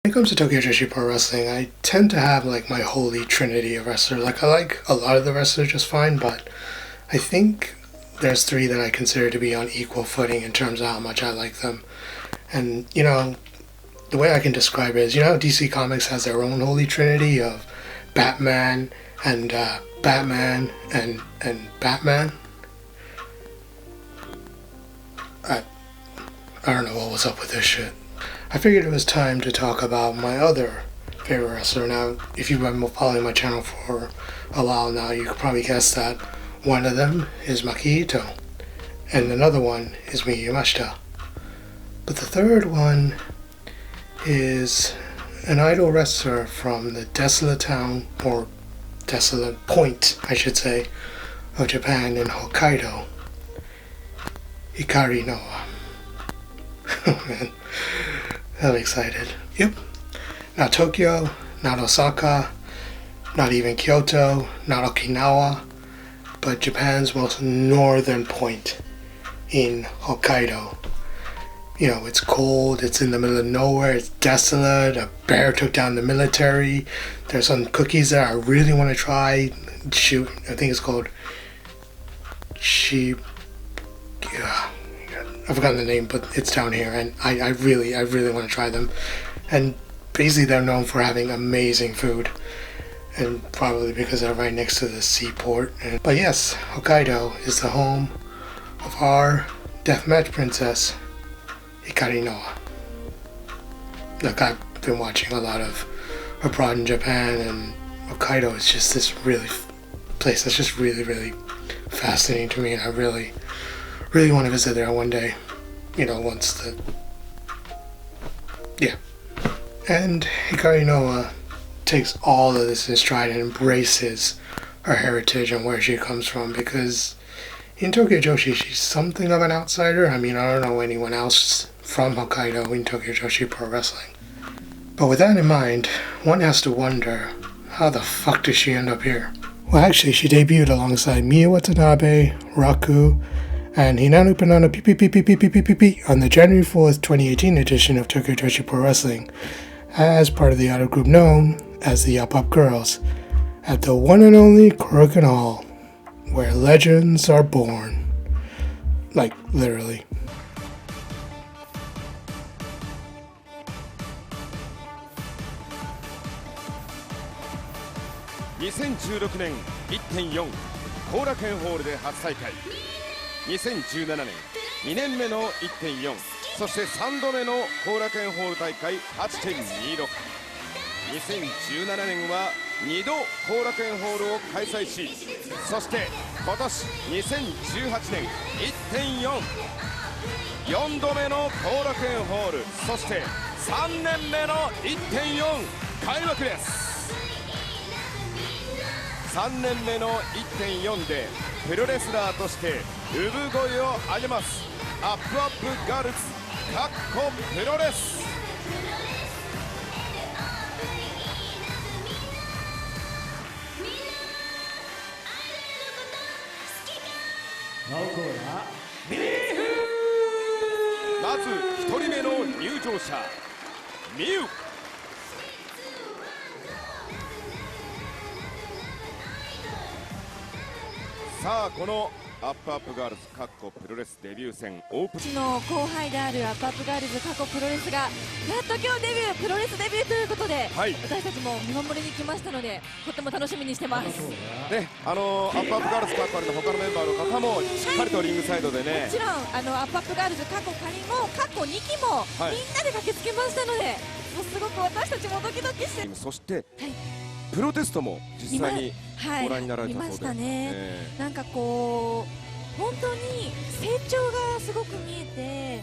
When it comes to Tokyo Joshi Pro Wrestling, I tend to have like my holy trinity of wrestlers. Like I like a lot of the wrestlers just fine, but I think there's three that I consider to be on equal footing in terms of how much I like them. And you know, the way I can describe it is, you know how DC Comics has their own holy trinity of Batman and Batman and Batman? I don't know what was up with this shit. I figured it was time to talk about my other favorite wrestler. Now, if you've been following my channel for a while now, you could probably guess that one of them is Hokaiddo, and another one is Miyu Yamashita. But the third one is an idol wrestler from the desolate town, or desolate point, I should say, of Japan in Hokkaido, Hikari Noa. Oh man, I'm excited. Yep. Not Tokyo, not Osaka, not even Kyoto, not Okinawa, but Japan's most northern point in Hokkaido. You know, it's cold, it's in the middle of nowhere, it's desolate, a bear took down the military, there's some cookies there I really want to try. Shoot, I think it's called I've forgotten the name, but it's down here, and I really want to try them. And basically they're known for having amazing food, and probably because they're right next to the seaport. But yes, Hokkaido is the home of our deathmatch princess, Hikari Noa. Look, I've been watching a lot of Abroad in Japan, and Hokkaido is just this really place that's just really fascinating to me, and I really want to visit there one day. You know, yeah. And Hikari Noa takes all of this in stride and embraces her heritage and where she comes from, because in Tokyo Joshi she's something of an outsider. I mean, I don't know anyone else from Hokkaido in Tokyo Joshi Pro Wrestling. But with that in mind, one has to wonder, how the fuck did she end up here? Well, actually, she debuted alongside Miyu Watanabe, Raku, and Hinanu Panano P on the January 4th, 2018 edition of Tokyo Joshi Pro Wrestling as part of the idol group known as the Up Up Girls at the one and only Korakuen Hall, where legends are born. Like, literally.2016年 1.4 後楽園ホールで初大会、2017年2年目の 1.4、 そして3度目の後楽園ホール大会 8.26、 2017年は2度後楽園ホールを開催し、そして今年2018年 1.4、 4度目の後楽園ホール、そして3年目の 1.4 開幕です。3年目の 1.4 でプロレスラーとして産声を上げます。アップアップガールズプロレス。まず1人目の入場者、ミユ。さあ、このアップアップガールズプロレスデビュー戦オープンの後輩であるアップアップガールズプロレスがやっと今日プロレスデビューということで、はい、私たちも見守りに来ましたので、とっても楽しみにしてます。ね、アップアップガールズの他のメンバーの方もしっかりとリングサイドでね、もちろんアップアップガールズ仮も2期もみんなで駆けつけましたので、もうすごく私たちもドキドキして、そして、プロテストも実際にご覧になられたそうで、見ましたね。なんかこう本当に成長がすごく見え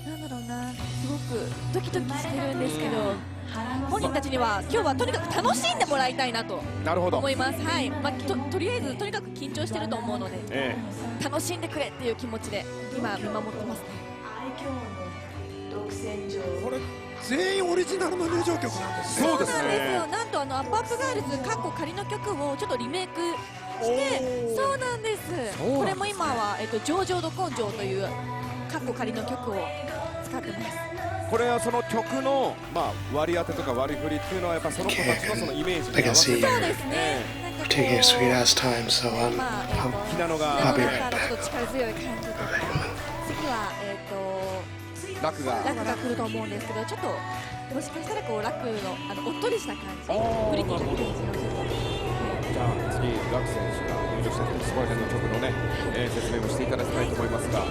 て、なんだろうな、すごくドキドキしてるんですけど、本人たちには今日はとにかく楽しんでもらいたいなと思います。はい、とりあえずとにかく緊張してると思うので、楽しんでくれっていう気持ちで今見守ってますね。これ全員オリジナルの入場曲なんですね。そうですよ。なんとアップアップガールズ仮の曲をちょっとリメイクして、そうなんです。これも今は上々ど根性という仮の曲を使ってます。これはその曲の、割り当てとか割り振りっていうのはやっぱその子たちのそのイメージに合わせて、そうですね。We're taking a sweet ass time, so ひなのがI'll be ち right ょっと back. 力強い感じとか、次はラクがラクが来ると思うんですけど、ちょっともしかしたらこうラクのおっとりした感じ、プリティな感じのちょっと。じゃあ次ラク選手が入場してくるそこら辺の曲のね、説明をしていただきたいと思いますが、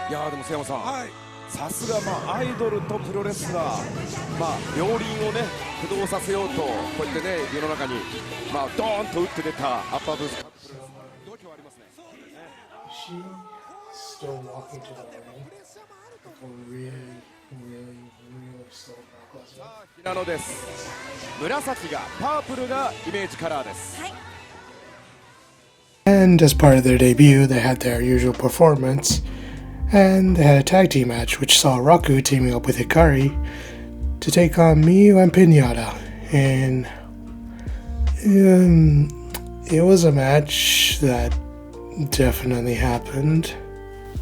いやーでも瀬山さん、はい、さすがアイドルとプロレスラー、両輪をね駆動させようとこうやってね世の中にドーンと打って出たアッパーブース度胸ありますね。She still walking to the ring. Like a really, really slow Brock Lesnar. ひなのです。紫がパープルがイメージカラーです。はい。 And as part of their debut, they had their usual performance, and they had a tag team match which saw Raku teaming up with Hikari to take on Miyu and Pinata. And it was a match that definitely happened.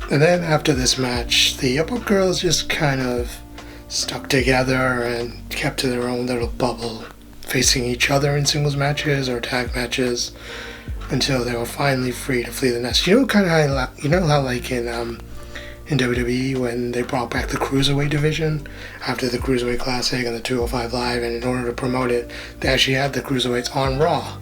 And then after this match, the Up girls just kind of stuck together and kept to their own little bubble, facing each other in singles matches or tag matches until they were finally free to flee the nest. You know, kind of how like in WWE when they brought back the Cruiserweight division after the Cruiserweight Classic and the 205 Live, and in order to promote it, they actually had the Cruiserweights on Raw.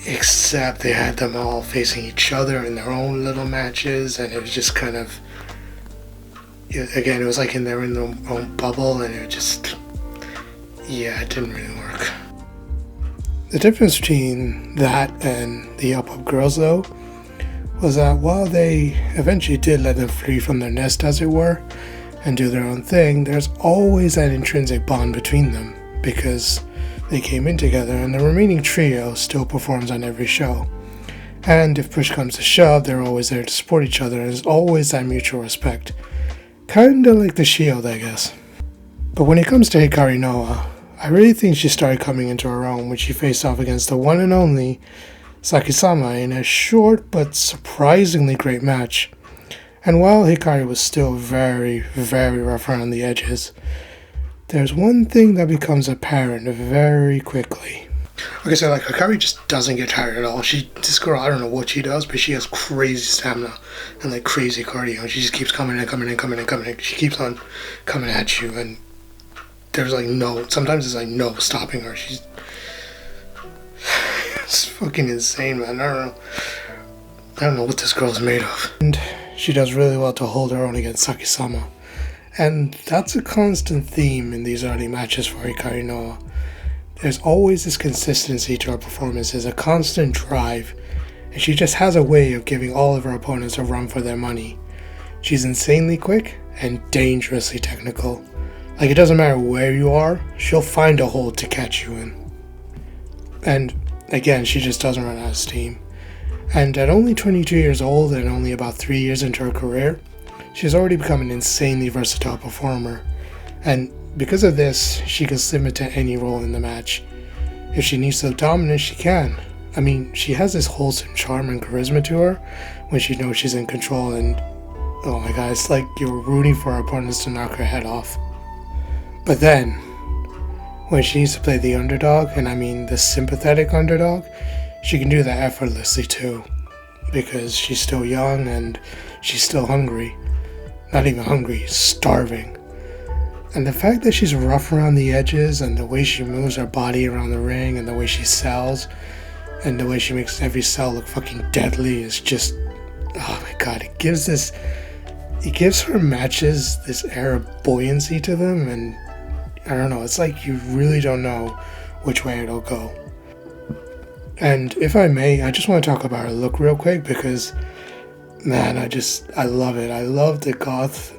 Except they had them all facing each other in their own little matches, and it was just kind of, again, it was like in their own bubble, and it just, it didn't really work. The difference between that and the Up girls, though, was that while they eventually did let them free from their nest, as it were, and do their own thing, there's always that intrinsic bond between them, because they came in together, and the remaining trio still performs on every show. And if push comes to shove, they're always there to support each other, and there's always that mutual respect. Kinda like the Shield, I guess. But when it comes to Hikari Noa, I really think she started coming into her own when she faced off against the one and only Saki-sama in a short but surprisingly great match. And while Hikari was still very, very rough around the edges, there's one thing that becomes apparent very quickly. Okay, so like Hikari just doesn't get tired at all. This girl, I don't know what she does, but she has crazy stamina and like crazy cardio. She just keeps coming and coming and coming and coming. She keeps on coming at you, and there's like sometimes it's like no stopping her. She's it's fucking insane, man. I don't know what this girl's made of. And she does really well to hold her own against Saki-sama. And that's a constant theme in these early matches for Hikari Noa. There's always this consistency to her performances, a constant drive, and she just has a way of giving all of her opponents a run for their money. She's insanely quick and dangerously technical. Like, it doesn't matter where you are, she'll find a hole to catch you in. And again, she just doesn't run out of steam. And at only 22 years old and only about 3 years into her career, she's already become an insanely versatile performer, and because of this, she can submit to any role in the match. If she needs to look dominant, she can. I mean, she has this wholesome charm and charisma to her when she knows she's in control, and oh my god, it's like you're rooting for her opponents to knock her head off. But then, when she needs to play the underdog, and I mean the sympathetic underdog, she can do that effortlessly too, because she's still young and she's still hungry. Not even hungry, starving. And the fact that she's rough around the edges, and the way she moves her body around the ring, and the way she sells, and the way she makes every sell look fucking deadly is just, oh my god, it gives her matches this air of buoyancy to them, and I don't know, it's like you really don't know which way it'll go. And if I may, I just want to talk about her look real quick, because man, I love it. I love the goth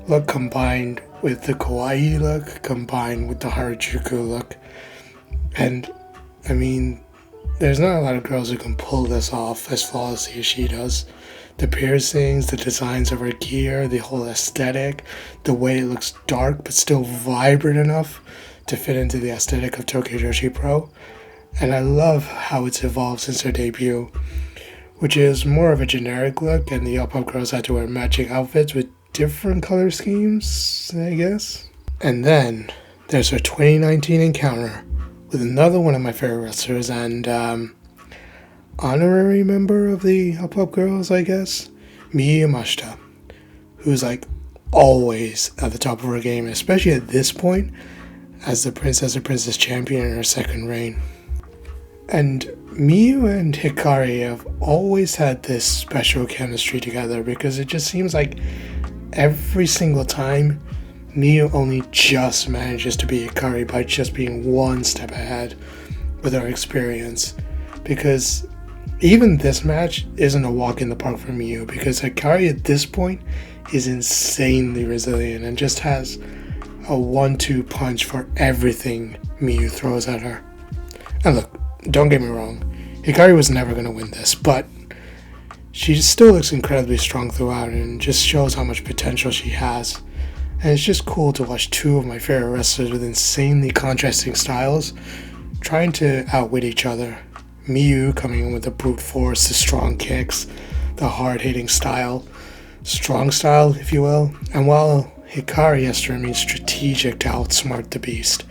look combined with the kawaii look, combined with the Harajuku look. And, I mean, there's not a lot of girls who can pull this off as flawlessly as she does. The piercings, the designs of her gear, the whole aesthetic, the way it looks dark but still vibrant enough to fit into the aesthetic of Tokyo Joshi Pro. And I love how it's evolved since her debut, which is more of a generic look, and the Up-Up girls had to wear matching outfits with different color schemes, I guess. And then there's her 2019 encounter with another one of my favorite wrestlers and honorary member of the Up-Up girls, I guess, Miyu Yamashita, who's like always at the top of her game, especially at this point as the Princess champion in her second reign. And Miyu and Hikari have always had this special chemistry together because it just seems like every single time Miyu only just manages to beat Hikari by just being one step ahead with her experience. Because even this match isn't a walk in the park for Miyu, because Hikari at this point is insanely resilient and just has a 1-2 punch for everything Miyu throws at her. And look, don't get me wrong, Hikari was never going to win this, but she still looks incredibly strong throughout and just shows how much potential she has. And it's just cool to watch two of my favorite wrestlers with insanely contrasting styles trying to outwit each other. Miyu coming in with the brute force, the strong kicks, the hard-hitting style, strong style, if you will. And while Hikari has to remain strategic to outsmart the beast.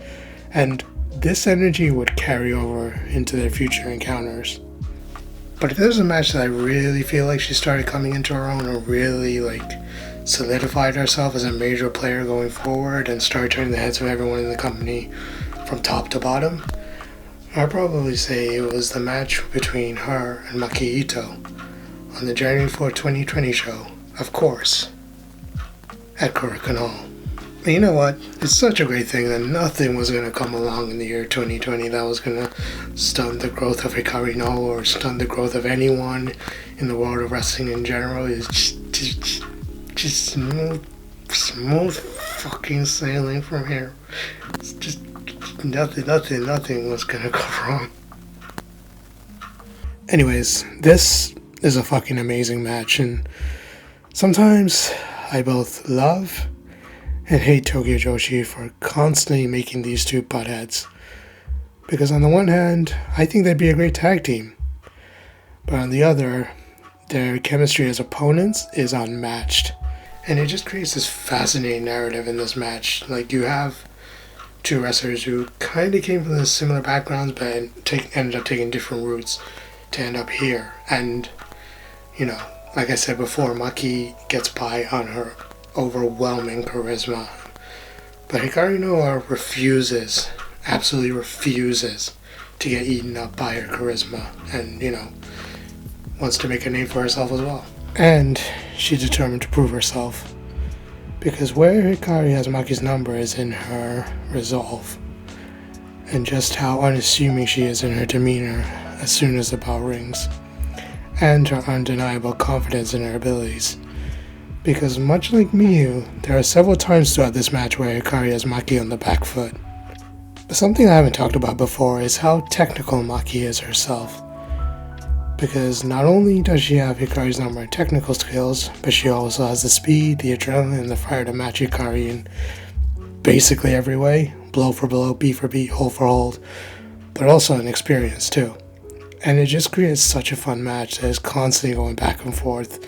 And this energy would carry over into their future encounters. But if there's a match that I really feel like she started coming into her own, or really solidified herself as a major player going forward and started turning the heads of everyone in the company from top to bottom, I'd probably say it was the match between her and Maki Ito on the January 4, 2020 show, of course, at Korakuen Hall. And you know what? It's such a great thing that nothing was going to come along in the year 2020 that was going to stunt the growth of Hikari Noa or stunt the growth of anyone in the world of wrestling in general. It's just smooth fucking sailing from here. It's just nothing was going to go wrong. Anyways, this is a fucking amazing match, and sometimes I both love and hate Tokyo Joshi for constantly making these two butt heads. Because on the one hand, I think they'd be a great tag team. But on the other, their chemistry as opponents is unmatched. And it just creates this fascinating narrative in this match. You have two wrestlers who kind of came from similar backgrounds but ended up taking different routes to end up here. And, like I said before, Maki gets by on her overwhelming charisma, but Hikari Noa absolutely refuses to get eaten up by her charisma, and wants to make a name for herself as well. And she's determined to prove herself, because where Hikari has Maki's number is in her resolve and just how unassuming she is in her demeanor as soon as the bell rings, and her undeniable confidence in her abilities. Because much like Miyu, there are several times throughout this match where Hikari has Maki on the back foot. But something I haven't talked about before is how technical Maki is herself. Because not only does she have Hikari's number in technical skills, but she also has the speed, the adrenaline, and the fire to match Hikari in basically every way. Blow for blow, beat for beat, hold for hold. But also an experience too. And it just creates such a fun match that is constantly going back and forth.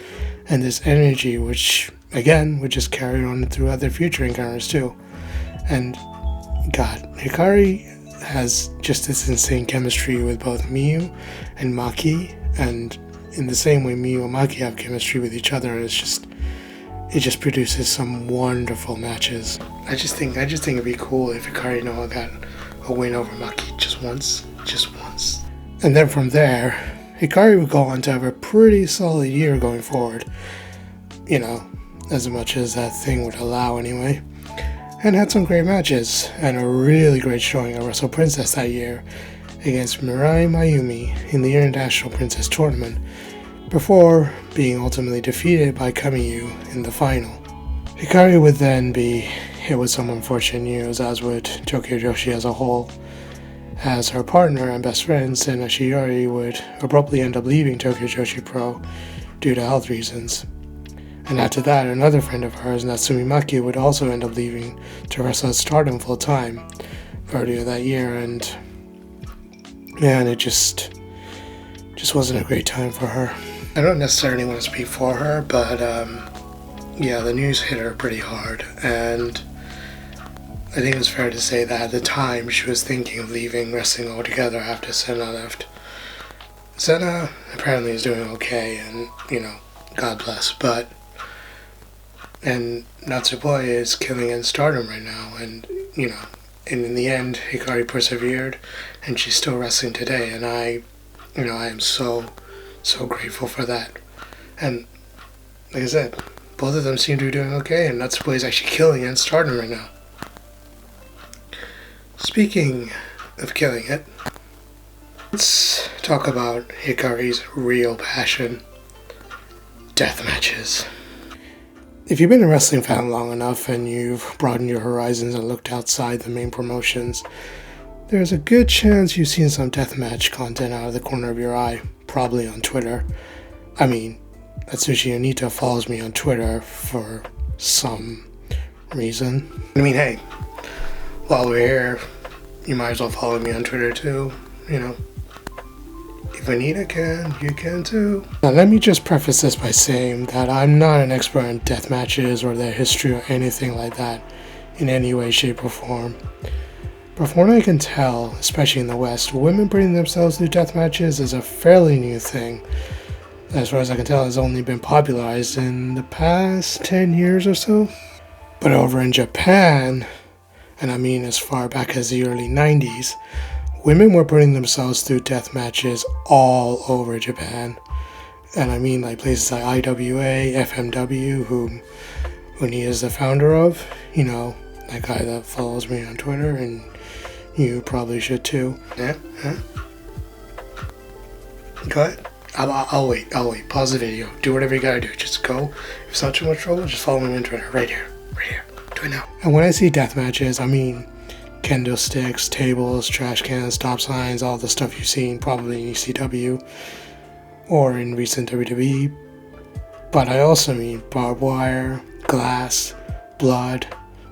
And this energy, which, again, would just carry on throughout their future encounters too. And, God, Hikari has just this insane chemistry with both Miyu and Maki. And in the same way Miyu and Maki have chemistry with each other, it just produces some wonderful matches. I just think it'd be cool if Hikari Noa got a win over Maki just once. And then from there, Hikari would go on to have a pretty solid year going forward. As much as that thing would allow anyway. And had some great matches, and a really great showing at Wrestle Princess that year against Mirai Mayumi in the International Princess Tournament, before being ultimately defeated by Kamiyu in the final. Hikari would then be hit with some unfortunate news, as would Tokyo Joshi as a whole, as her partner and best friend, Sena Shiori, would abruptly end up leaving Tokyo Joshi Pro due to health reasons. And after that, another friend of hers, Natsumi Maki, would also end up leaving to wrestle at Stardom full-time earlier that year, and man, it just wasn't a great time for her. I don't necessarily want to speak for her, but yeah, the news hit her pretty hard, and I think it's fair to say that at the time she was thinking of leaving wrestling altogether after Senna left. Senna apparently is doing okay, and, God bless, and Natsupoi is killing in stardom right now, and, and in the end, Hikari persevered, and she's still wrestling today, and I am so grateful for that. And, like I said, both of them seem to be doing okay, and Natsupoi is actually killing in stardom right now. Speaking of killing it, let's talk about Hikari's real passion, death matches. If you've been a wrestling fan long enough and you've broadened your horizons and looked outside the main promotions, there's a good chance you've seen some deathmatch content out of the corner of your eye, probably on Twitter. I mean, Atsushi Onita follows me on Twitter for some reason. I mean, hey, while we're here, you might as well follow me on Twitter too, If Anita can, you can too. Now let me just preface this by saying that I'm not an expert in death matches or their history or anything like that in any way, shape, or form. But from what I can tell, especially in the West, women putting themselves through death matches is a fairly new thing. As far as I can tell, it's only been popularized in the past 10 years or so. But over in Japan, and I mean as far back as the early 90s, women were putting themselves through death matches all over Japan. And I mean like places like IWA, FMW, whom he is the founder of, that guy that follows me on Twitter, and you probably should too. Yeah? Huh? Go ahead. I'll wait. Pause the video. Do whatever you gotta do. Just go. If it's not too much trouble, just follow me on Twitter. Right here. Do it now. And when I see death matches, I mean kendo sticks, tables, trash cans, stop signs, all the stuff you've seen probably in ECW or in recent WWE. But I also mean barbed wire, glass, blood,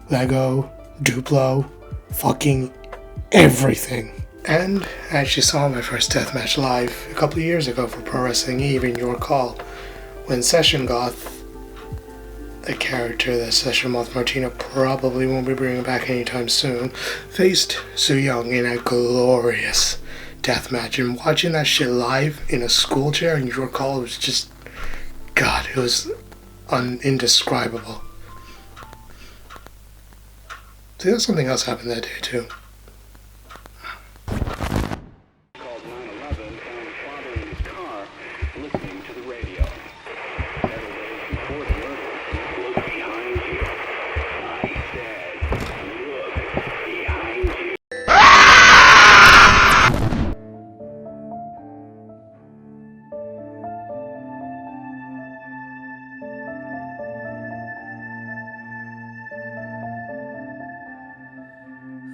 Lego, Duplo, fucking everything. And I actually saw my first deathmatch live a couple of years ago for Pro Wrestling Eve in Your Call, when Session Goth, a character that Session Moth Martina probably won't be bringing back anytime soon, faced Su Young in a glorious deathmatch. And watching that shit live in a school chair in Your Call was just, God, it was indescribable. See, there's something else happened that day too. Called 911 found father in his car listening to the radio. 7 days before the murder, look behind you. I said, look behind you.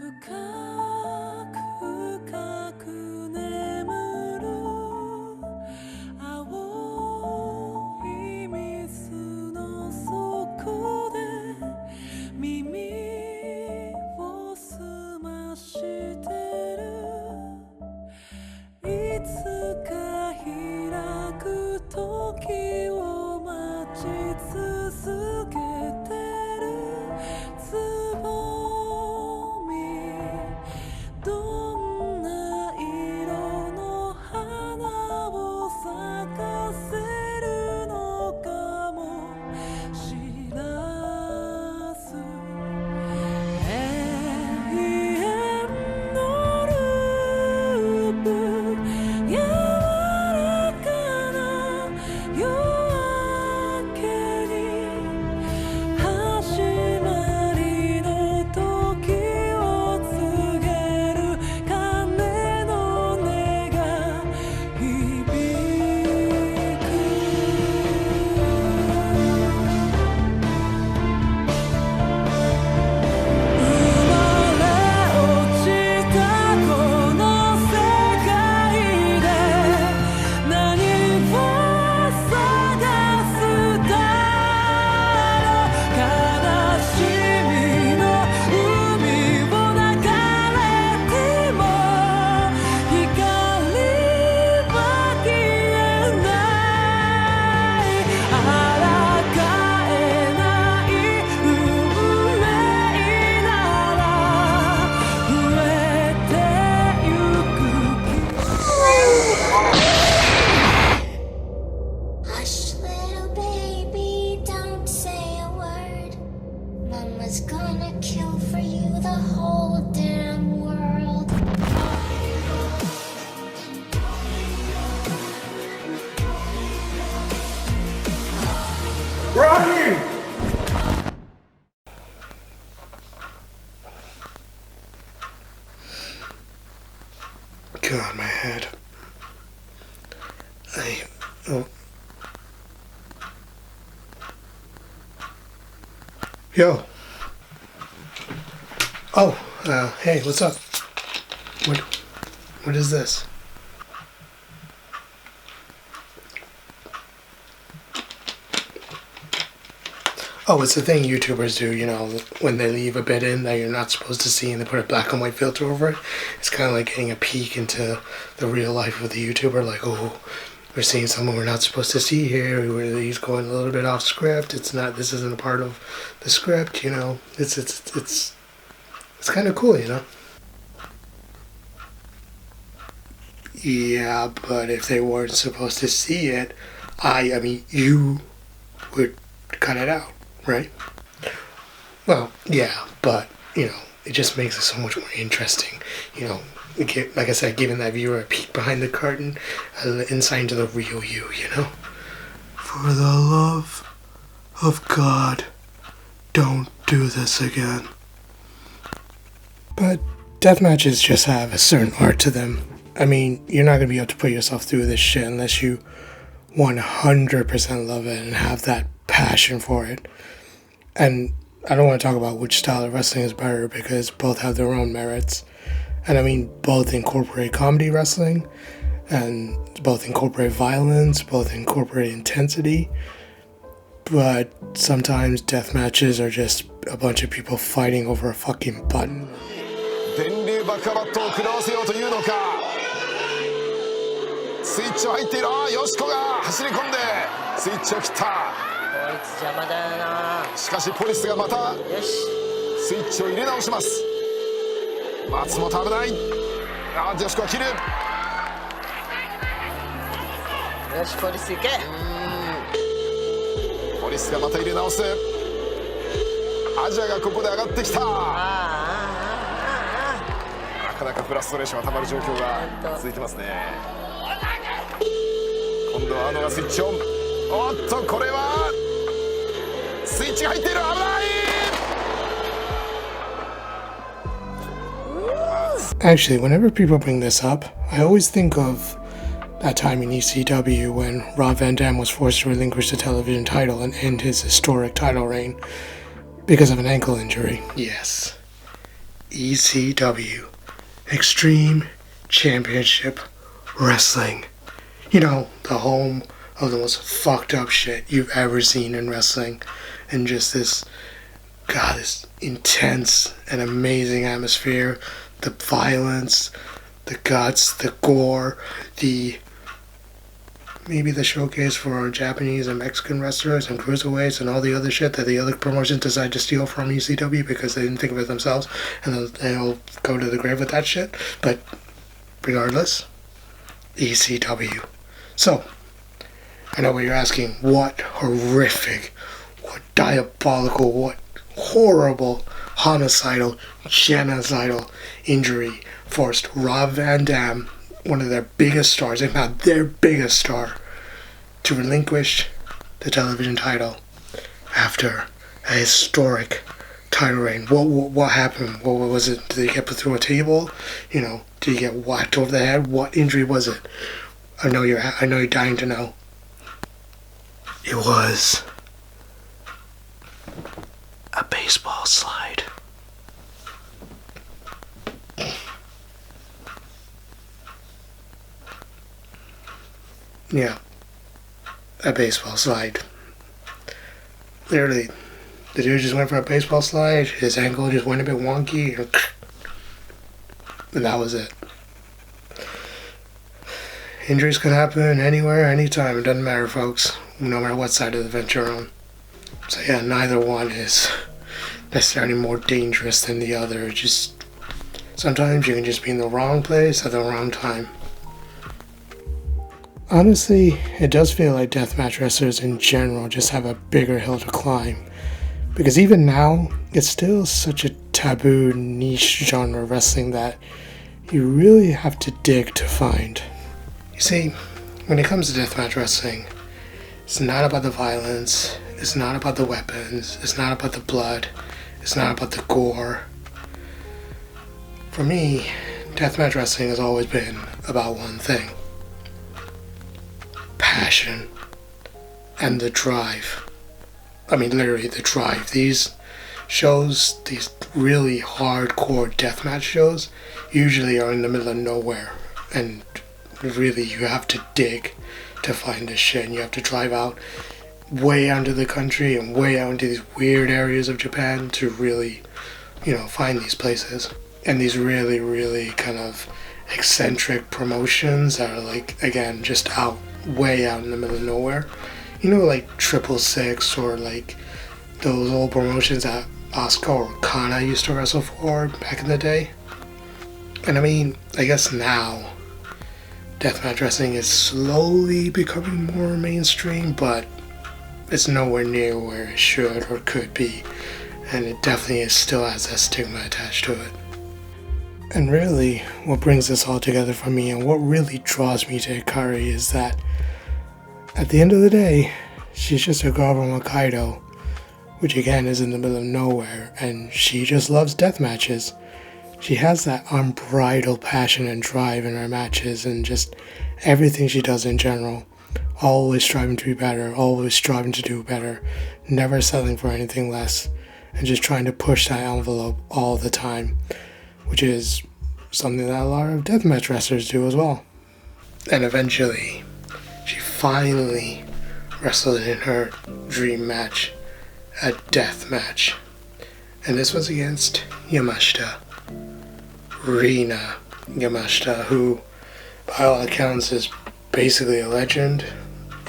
Hikari was gonna kill for you the whole damn world. Ronnie! God, my head. Oh. Yo. Oh, hey, what's up? What is this? Oh, it's the thing YouTubers do, you know, when they leave a bit in that you're not supposed to see and they put a black and white filter over it. It's kind of like getting a peek into the real life of the YouTuber, like, oh, we're seeing someone we're not supposed to see here, he's going a little bit off script, this isn't a part of the script, you know, it's kind of cool, you know? Yeah, but if they weren't supposed to see it, I mean, you would cut it out, right? Well, yeah, but, you know, it just makes it so much more interesting, you know, like I said, giving that viewer a peek behind the curtain, an insight into the real you, you know? For the love of God, don't do this again. But deathmatches just have a certain art to them. I mean, you're not going to be able to put yourself through this shit unless you 100% love it and have that passion for it. And I don't want to talk about which style of wrestling is better because both have their own merits. And I mean, both incorporate comedy wrestling, and both incorporate violence, both incorporate intensity. But sometimes death matches are just a bunch of people fighting over a fucking button. 電流バックアバットを食らわせようというのか。スイッチは入っている。よしこが走り込んでスイッチを切った。こいつ邪魔だよな。しかしポリスがまたスイッチを入れ直します。松本危ない。よしこは切る。よしポリス行け。ポリスがまた入れ直す。アジアがここで上がってきた。なかなかフラストレーションがたまる状況が続いてますね。今度はがスイッチオン。おっとこれはスイッチが入っている。危ない。Actually, whenever people bring this up, I always think of that time in ECW when Rob Van Dam was forced to relinquish the television title and end his historic title reign because of an ankle injury. Yes. ECW. Extreme Championship Wrestling. You know, the home of the most fucked up shit you've ever seen in wrestling. And just this intense and amazing atmosphere. The violence, the guts, the gore, maybe the showcase for Japanese and Mexican wrestlers and cruiserweights and all the other shit that the other promotions decide to steal from ECW because they didn't think of it themselves, and they'll go to the grave with that shit. But regardless, ECW. So, I know what you're asking. What horrific, what diabolical, what horrible, homicidal, genocidal injury forced Rob Van Dam, one of their biggest stars, if not their biggest star, to relinquish the television title after a historic title reign. What happened? What was it? Did he get put through a table? You know, did he get whacked over the head? What injury was it? I know you're dying to know. It was a baseball slide. Yeah, a baseball slide. Literally, the dude just went for a baseball slide, his ankle just went a bit wonky, and that was it. Injuries can happen anywhere, anytime, it doesn't matter, folks, no matter what side of the fence you're on. So yeah, neither one is necessarily more dangerous than the other. Just sometimes you can just be in the wrong place at the wrong time. Honestly, it does feel like deathmatch wrestlers in general just have a bigger hill to climb Because even now, it's still such a taboo niche genre of wrestling that you really have to dig to find. You see, when it comes to deathmatch wrestling, it's not about the violence, it's not about the weapons, it's not about the blood, it's not about the gore. For me, deathmatch wrestling has always been about one thing: passion and the drive. I mean, literally the drive. These shows, these really hardcore deathmatch shows, usually are in the middle of nowhere, and really you have to dig to find this shit, and you have to drive out way out into the country and way out into these weird areas of Japan to really, find these places. And these really, really kind of eccentric promotions that are like, again, just way out in the middle of nowhere. Like 666 or like those old promotions that Asuka or Kana used to wrestle for back in the day. And I mean, I guess now deathmatch wrestling is slowly becoming more mainstream, but it's nowhere near where it should or could be. And it definitely still has that stigma attached to it. And really, what brings this all together for me and what really draws me to Hikari is that at the end of the day, she's just a girl from Hokkaido, which again is in the middle of nowhere, and she just loves death matches. She has that unbridled passion and drive in her matches and just everything she does in general. Always striving to be better, always striving to do better, never settling for anything less, and just trying to push that envelope all the time, which is something that a lot of deathmatch wrestlers do as well. And eventually, she finally wrestled in her dream match, a death match. And this was against Yamashita. Rina Yamashita, who by all accounts is basically a legend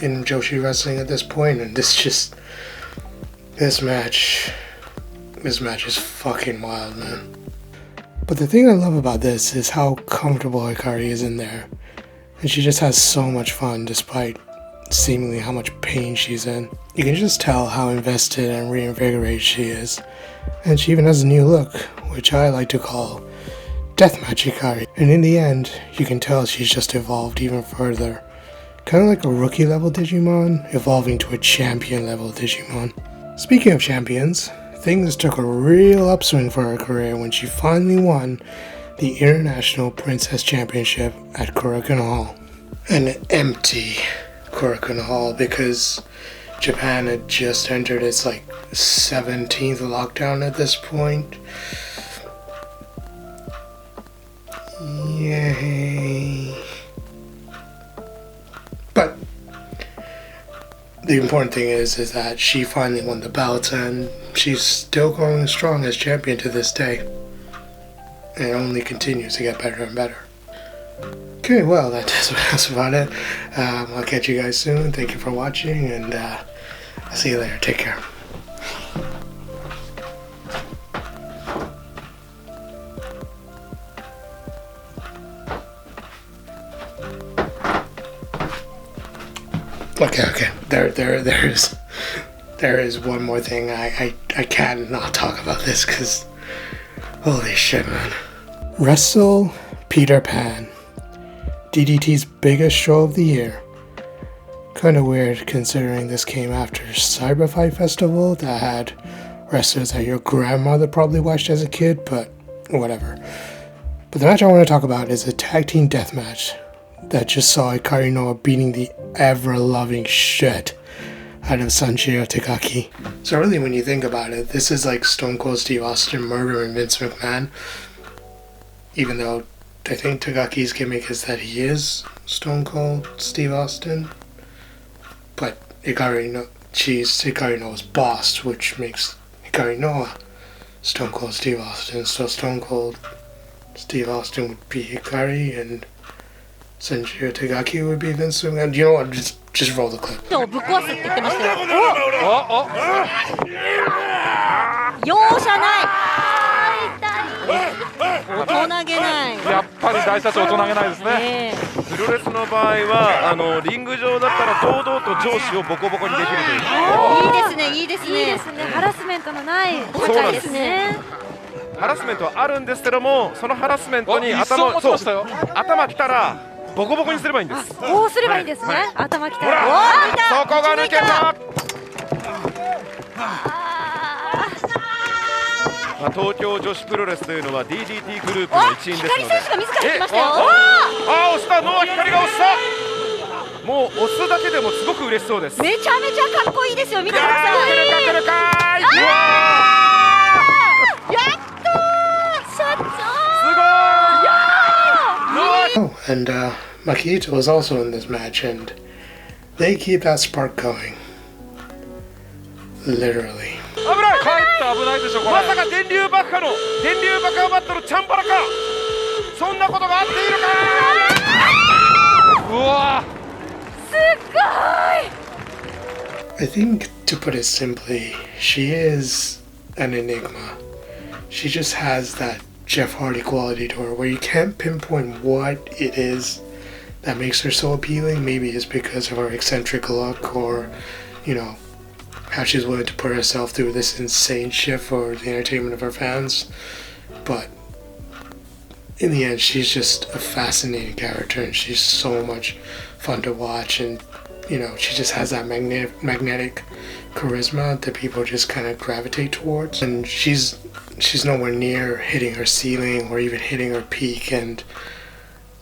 in Joshi wrestling at this point. And this match is fucking wild, man. But the thing I love about this is how comfortable Hikari is in there. And she just has so much fun despite seemingly how much pain she's in. You can just tell how invested and reinvigorated she is. And she even has a new look, which I like to call Deathmatch Hikari. And in the end, you can tell she's just evolved even further. Kind of like a rookie level Digimon, evolving to a champion level Digimon. Speaking of champions, things took a real upswing for her career when she finally won the International Princess Championship at Korakuen Hall. An empty Korakuen Hall because Japan had just entered its 17th lockdown at this point. Yay. But the important thing is that she finally won the belt and she's still going strong as champion to this day. And it only continues to get better and better. Okay, well, that's about it. I'll catch you guys soon. Thank you for watching, and I'll see you later. Take care. Okay. There is one more thing. I can't not talk about this because holy shit, man. Wrestle Peter Pan, DDT's biggest show of the year. Kinda weird considering this came after Cyber Fight Festival that had wrestlers that your grandmother probably watched as a kid, but whatever. But the match I want to talk about is a tag team death match that just saw Hikari Noa beating the ever-loving shit out of Sanshiro Takagi. So really, when you think about it, this is like Stone Cold Steve Austin murdering Vince McMahon. Even though I think Takagi's gimmick is that he is Stone Cold Steve Austin. But she's Hikari Noa's boss, which makes Hikari Noa Stone Cold Steve Austin. So Stone Cold Steve Austin would be Hikari and Sanshiro Takagi would be Vince McMahon. You know what? Just roll the clip. ぶっ壊すって言ってましたよ。容赦ない。大人げない。やっぱり大社長大人げないですね。プロレスの場合はリング上だったら堂々と上司をボコボコにできるという。いいですね。ハラスメントのない世界ですね。ハラスメントはあるんですけども、そのハラスメントに頭きたらボコボコにすればいいんです。こうすればいいんですね。頭きたら。そこが抜けた。東京女子プロレスというのは DDT グループの一員ですので。光選手が自ら来ましたよ。押した。ノア光が押した。もう押すだけでもすごく嬉しそうです。めちゃめちゃかっこいいですよ。見てください。来るかやっと社長。すごい。Oh, and Makito was also in this match, and they keep that spark going. Literally. 危ない。帰った危ないでしょこれ。まさか電流爆破バットのチャンバラか。そんなことがあっているか。うわ。I think, to put it simply, she is an enigma. She just has that Jeff Hardy quality to her where you can't pinpoint what it is that makes her so appealing. Maybe it's because of her eccentric look, or, how she's willing to put herself through this insane shit for the entertainment of her fans. But in the end, she's just a fascinating character, and she's so much fun to watch, and she just has that magnetic charisma that people just kind of gravitate towards. And she's nowhere near hitting her ceiling or even hitting her peak, and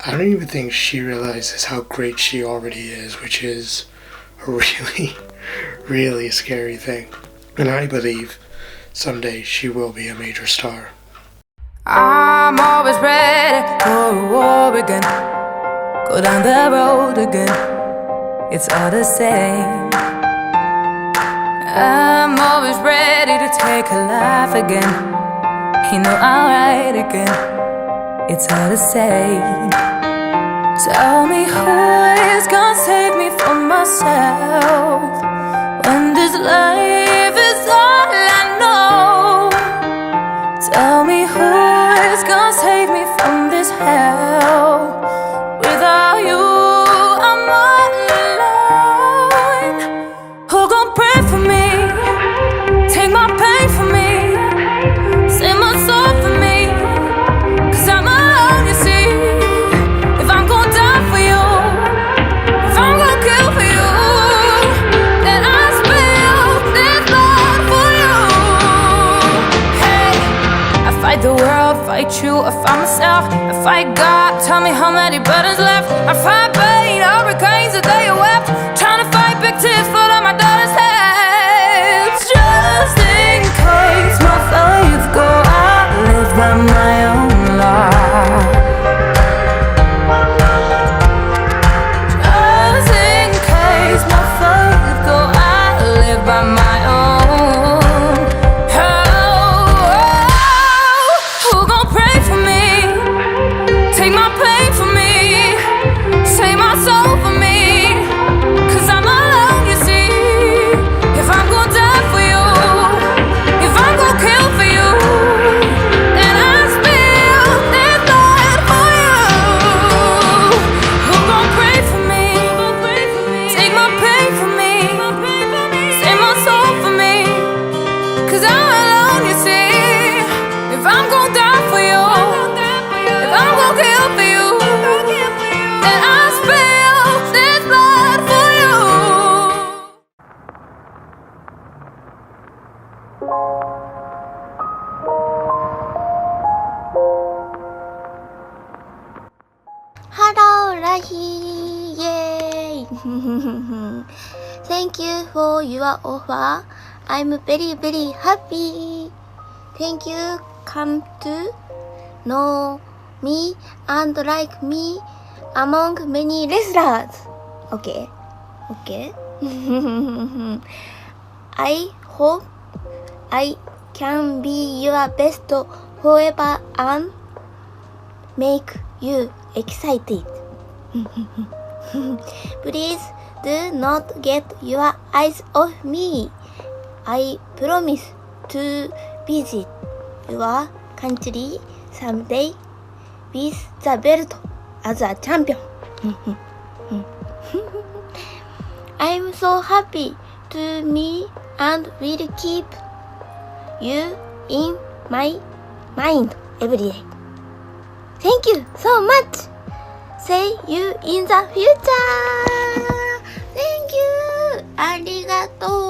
I don't even think she realizes how great she already is, which is a really, really scary thing. And I believe someday she will be a major star. I'm always ready for a war again. Go down the road again. It's all the same. I'm always ready to take a life again. I'll ride again. It's all the same. Tell me who is gonna save me from myself when this life is all I know. Tell me who is gonna save me from this hell. Without you, I'm all alone. Who gon' pray for me? Take my pain for me. Save my soul for me. 'Cause I'm alone, you see. If I'm gon' die for you, if I'm gon' kill for you, then I spill this blood for you. Hey, I fight the world, fight you, I fight myself, I fight God. Tell me how many buttons left. I fight pain, hurricanes the day you wept. Trying to fight big tears full of my daughter's head. Just in case my faith go, I live by my own law. Just in case my faith go, I live by my own. Who gon' pray for me? Take my pain for me. Save my soul for me. 'Cause I'm alone, you see. If I'm gon' die for you, if I'm gon' kill for you, then I spill this blood for you. Who gon' pray for me? Take my pain for me. Save my soul for me. 'Cause I'm alone, you see. If I'm gon' die for you, if I'm gon' kill for you, then I spill this blood for you. Hello, Rahi! Yay! Thank you for your offer. I'm very, very happy. Thank you. Come to know me and like me among many wrestlers. Okay. I hope I can be your best forever and make you excited. Please do not get your eyes off me. I promise to visit your country someday with the belt as a champion. I'm so happy to me and will keep you in my mind every day. Thank you so much. See you in the future. Thank you. ありがとう。